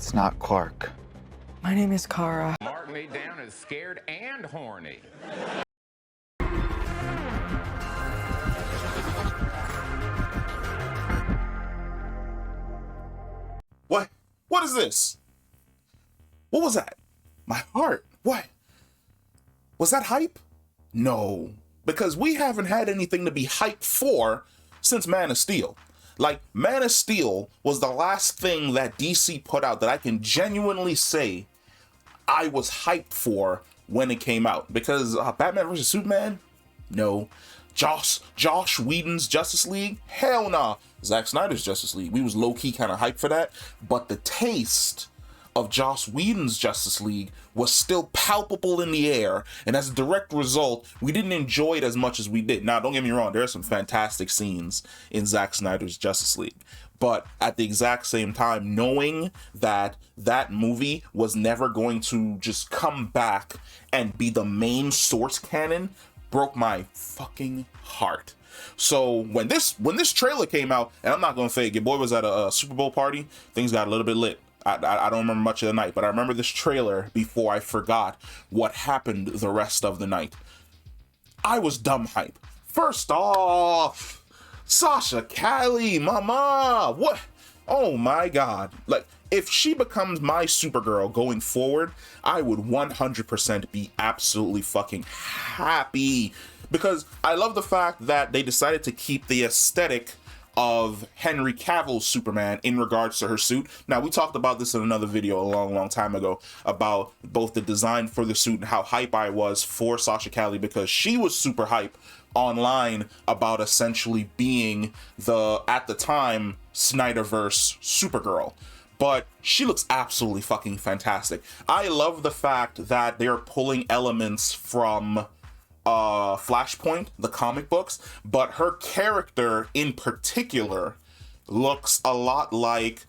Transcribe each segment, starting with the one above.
It's not Clark. My name is Kara. Mark me down as scared and horny. What? What is this? What was that? My heart. What? Was that hype? No, because we haven't had anything to be hyped for since Man of Steel. Like, Man of Steel was the last thing that DC put out that I can genuinely say I was hyped for when it came out. Because Batman vs. Superman? No. Josh Whedon's Justice League? Hell nah. Zack Snyder's Justice League. We was low-key kind of hyped for that. But the taste of Joss Whedon's Justice League was still palpable in the air, and as a direct result, we didn't enjoy it as much as we did. Now, don't get me wrong, there are some fantastic scenes in Zack Snyder's Justice League, but at the exact same time, knowing that that movie was never going to just come back and be the main source canon broke my fucking heart. So when this trailer came out, and I'm not gonna fake, your boy was at a Super Bowl party, things got a little bit lit. I don't remember much of the night, but I remember this trailer before I forgot what happened the rest of the night. I was dumb hype. First off, Sasha, Calle, mama, what? Oh my God. Like, if she becomes my Supergirl going forward, I would 100% be absolutely fucking happy. Because I love the fact that they decided to keep the aesthetic of Henry Cavill's Superman in regards to her suit. Now, we talked about this in another video a long time ago about both the design for the suit and how hype I was for Sasha Calle, because she was super hype online about essentially being the, at the time, Snyderverse Supergirl. But she looks absolutely fucking fantastic. I love the fact that they're pulling elements from Flashpoint, the comic books, but her character in particular looks a lot like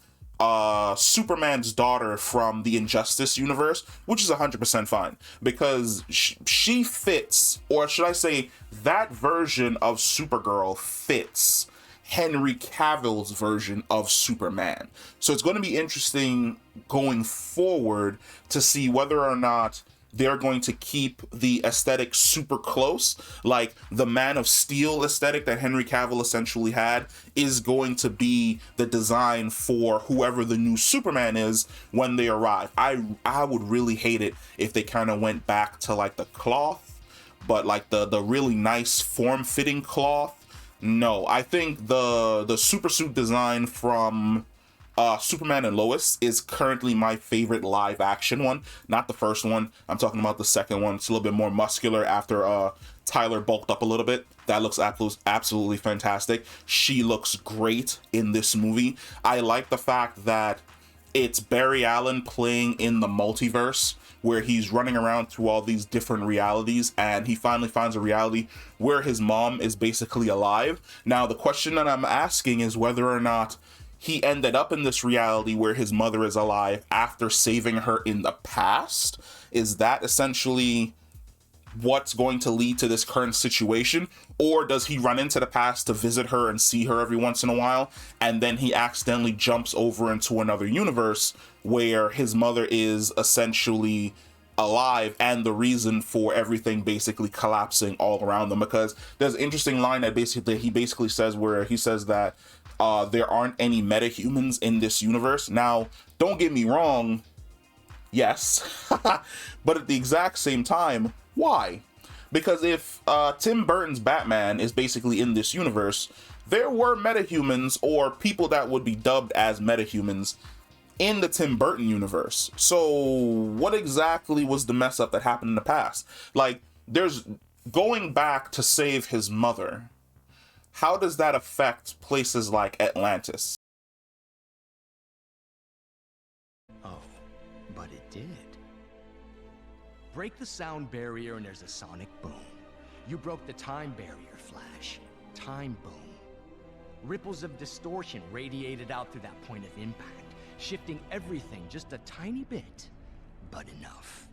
Superman's daughter from the Injustice universe, which is 100% fine, because she fits, or should I say, that version of Supergirl fits Henry Cavill's version of Superman. So it's going to be interesting going forward to see whether or not they're going to keep the aesthetic super close, like the Man of Steel aesthetic that Henry Cavill essentially had is going to be the design for whoever the new Superman is when they arrive. I would really hate it if they kind of went back to like the cloth, but like the really nice form-fitting cloth. No, I think the super suit design from Superman and Lois is currently my favorite live action one, not the first one. I'm talking about the second one. It's a little bit more muscular after Tyler bulked up a little bit. That looks absolutely fantastic. She looks great in this movie. I like the fact that it's Barry Allen playing in the multiverse, where he's running around through all these different realities, and he finally finds a reality where his mom is basically alive. Now, the question that I'm asking is whether or not he ended up in this reality where his mother is alive after saving her in the past. Is that essentially what's going to lead to this current situation? Or does he run into the past to visit her and see her every once in a while, and then he accidentally jumps over into another universe where his mother is essentially alive and the reason for everything basically collapsing all around them? Because there's an interesting line that he basically says, where he says that there aren't any metahumans in this universe. Now, don't get me wrong, yes, but at the exact same time, why? Because if Tim Burton's Batman is basically in this universe, there were metahumans, or people that would be dubbed as metahumans, in the Tim Burton universe. So what exactly was the mess up that happened in the past? Like, there's going back to save his mother. How does that affect places like Atlantis? Oh, but it did. Break the sound barrier and there's a sonic boom. You broke the time barrier, Flash. Time boom. Ripples of distortion radiated out through that point of impact, shifting everything just a tiny bit, but enough.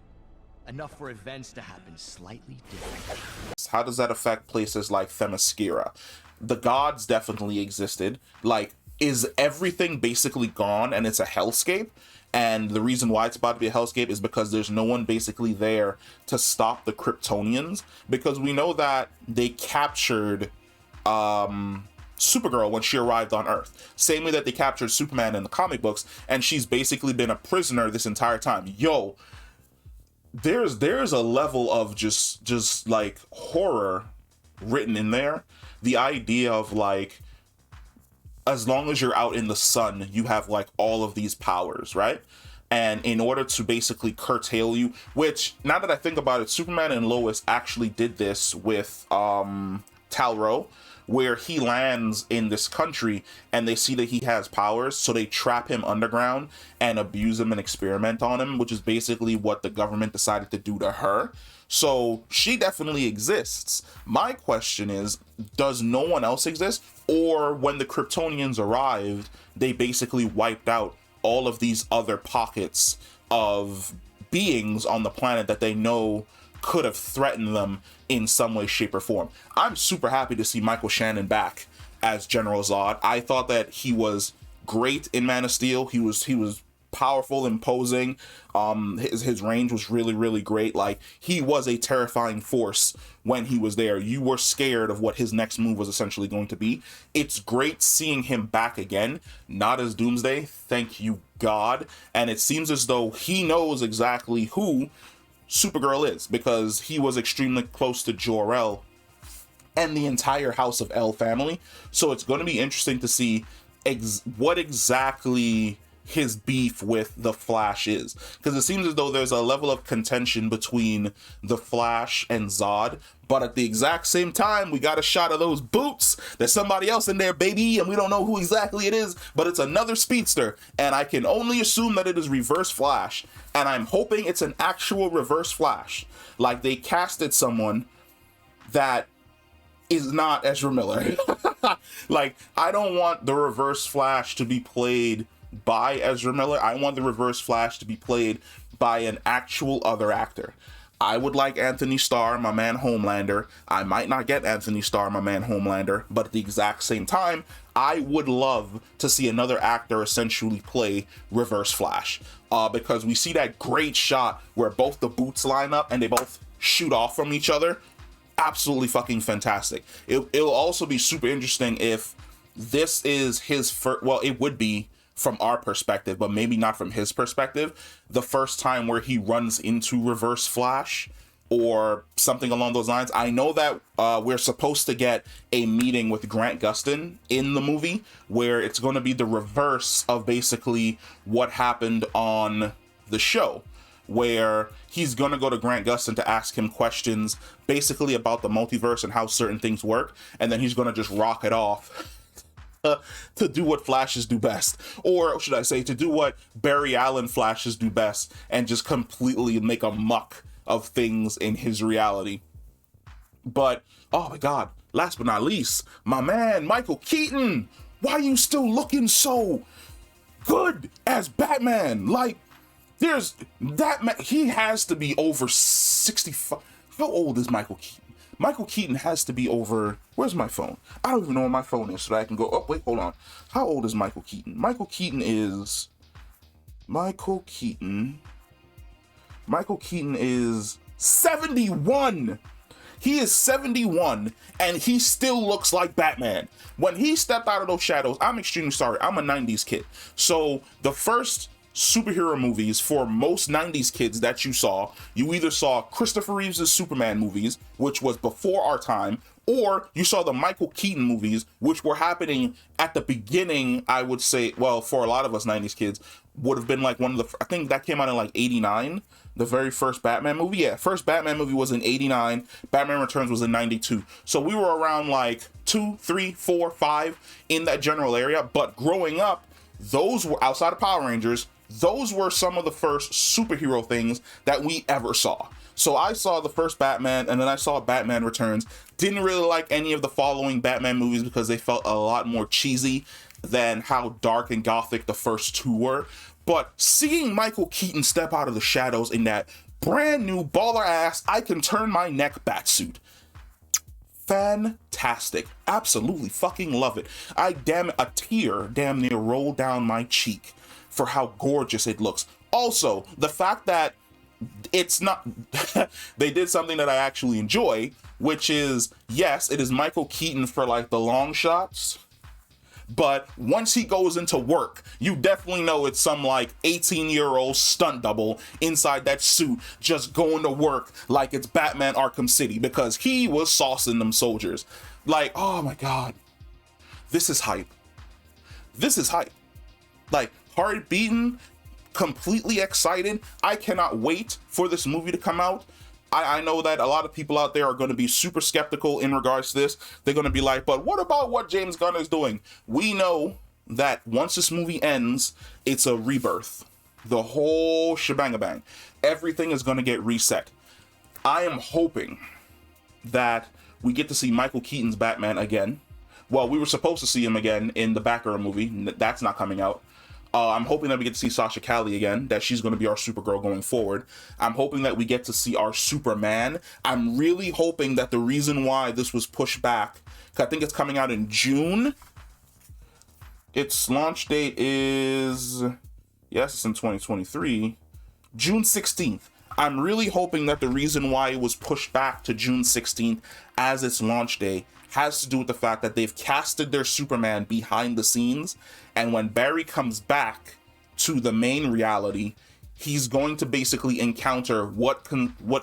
Enough for events to happen slightly differently. How does that affect places like Themyscira? The gods definitely existed. Like, is everything basically gone and it's a hellscape? And the reason why it's about to be a hellscape is because there's no one basically there to stop the Kryptonians, because we know that they captured Supergirl when she arrived on Earth. Same way that they captured Superman in the comic books, and she's basically been a prisoner this entire time. Yo, there's a level of just like horror written in there. The idea of like, as long as you're out in the sun, you have like all of these powers, right? And in order to basically curtail you, which now that I think about it, Superman and Lois actually did this with Tal-Rho, where he lands in this country and they see that he has powers, so they trap him underground and abuse him and experiment on him, which is basically what the government decided to do to her. So she definitely exists. My question is, does no one else exist? Or when the Kryptonians arrived, they basically wiped out all of these other pockets of beings on the planet that they know could have threatened them in some way, shape, or form. I'm super happy to see Michael Shannon back as General Zod. I thought that he was great in Man of Steel. He was powerful, imposing. His range was really, really great. Like, he was a terrifying force when he was there. You were scared of what his next move was essentially going to be. It's great seeing him back again, not as Doomsday, thank you God. And it seems as though he knows exactly who Supergirl is, because he was extremely close to Jor-El and the entire House of El family. So it's going to be interesting to see what exactly his beef with the Flash is, because it seems as though there's a level of contention between the Flash and Zod, but at the exact same time we got a shot of those boots. There's somebody else in there, baby, and we don't know who exactly it is, but it's another speedster, and I can only assume that it is Reverse Flash, and I'm hoping it's an actual Reverse Flash, like they casted someone that is not Ezra Miller. Like, I don't want the Reverse Flash to be played by Ezra Miller. I want the Reverse Flash to be played by an actual other actor. I would like Anthony Starr, my man Homelander. I might not get Anthony Starr, my man Homelander, but at the exact same time, I would love to see another actor essentially play Reverse Flash, because we see that great shot where both the boots line up and they both shoot off from each other. Absolutely fucking fantastic. It'll also be super interesting if this is his first, well, it would be from our perspective, but maybe not from his perspective, the first time where he runs into Reverse Flash or something along those lines. I know that we're supposed to get a meeting with Grant Gustin in the movie where it's going to be the reverse of basically what happened on the show, where he's going to go to Grant Gustin to ask him questions basically about the multiverse and how certain things work, and then he's going to just rock it off to do what Flashes do best, or should I say to do what Barry Allen Flashes do best, and just completely make a muck of things in his reality. But oh my god, last but not least, my man Michael Keaton, why are you still looking so good as Batman? Like, there's that man, he has to be over 65. How old is Michael Keaton? Michael Keaton has to be over, where's my phone? I don't even know where my phone is so that I can go, oh, wait, hold on. How old is Michael Keaton? Michael Keaton is 71. He is 71, and he still looks like Batman. When he stepped out of those shadows, I'm extremely sorry, I'm a 90s kid. So the first superhero movies for most 90s kids that you saw, you either saw Christopher Reeves' Superman movies, which was before our time, or you saw the Michael Keaton movies, which were happening at the beginning. I would say, well, for a lot of us 90s kids, would have been like one of the, I think that came out in like 89, the very first Batman movie. Yeah, first Batman movie was in 89, Batman Returns was in 92. So we were around like 2, 3, 4, 5 in that general area. But growing up, those were, outside of Power Rangers, those were some of the first superhero things that we ever saw. So I saw the first Batman, and then I saw Batman Returns. Didn't really like any of the following Batman movies because they felt a lot more cheesy than how dark and gothic the first two were. But seeing Michael Keaton step out of the shadows in that brand new baller ass I can turn my neck batsuit, fantastic. Absolutely fucking love it. A tear damn near rolled down my cheek for how gorgeous it looks. Also, the fact that it's not they did something that I actually enjoy, which is, yes, it is Michael Keaton for like the long shots, but once he goes into work, you definitely know it's some like 18-year-old stunt double inside that suit just going to work like it's Batman Arkham City, because he was saucing them soldiers. Like, oh my god, this is hype. This is hype. Like, heart beating, completely excited. I cannot wait for this movie to come out. I know that a lot of people out there are going to be super skeptical in regards to this. They're going to be like, but what about what James Gunn is doing? We know that once this movie ends, it's a rebirth. The whole shebang-a-bang. Everything is going to get reset. I am hoping that we get to see Michael Keaton's Batman again. Well, we were supposed to see him again in the Batgirl movie. That's not coming out. I'm hoping that we get to see Sasha Calle again, that she's going to be our Supergirl going forward. I'm hoping that we get to see our Superman. I'm really hoping that the reason why this was pushed back, because I think it's coming out in June. Its launch date is, yes, it's in 2023, June 16th. I'm really hoping that the reason why it was pushed back to June 16th as its launch day has to do with the fact that they've casted their Superman behind the scenes, and when Barry comes back to the main reality, he's going to basically encounter what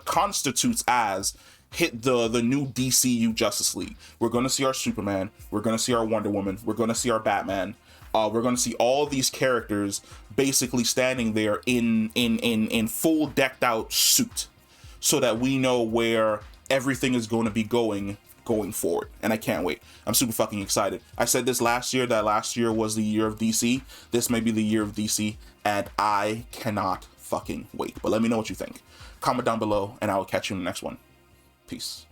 constitutes as the new DCU Justice League. We're going to see our Superman, we're going to see our Wonder Woman, we're going to see our Batman. We're going to see all these characters basically standing there in full decked out suit, so that we know where everything is going to be going forward. And I can't wait. I'm super fucking excited. I said this last year, that last year was the year of DC. This may be the year of DC, and I cannot fucking wait. But let me know what you think. Comment down below, and I will catch you in the next one. Peace.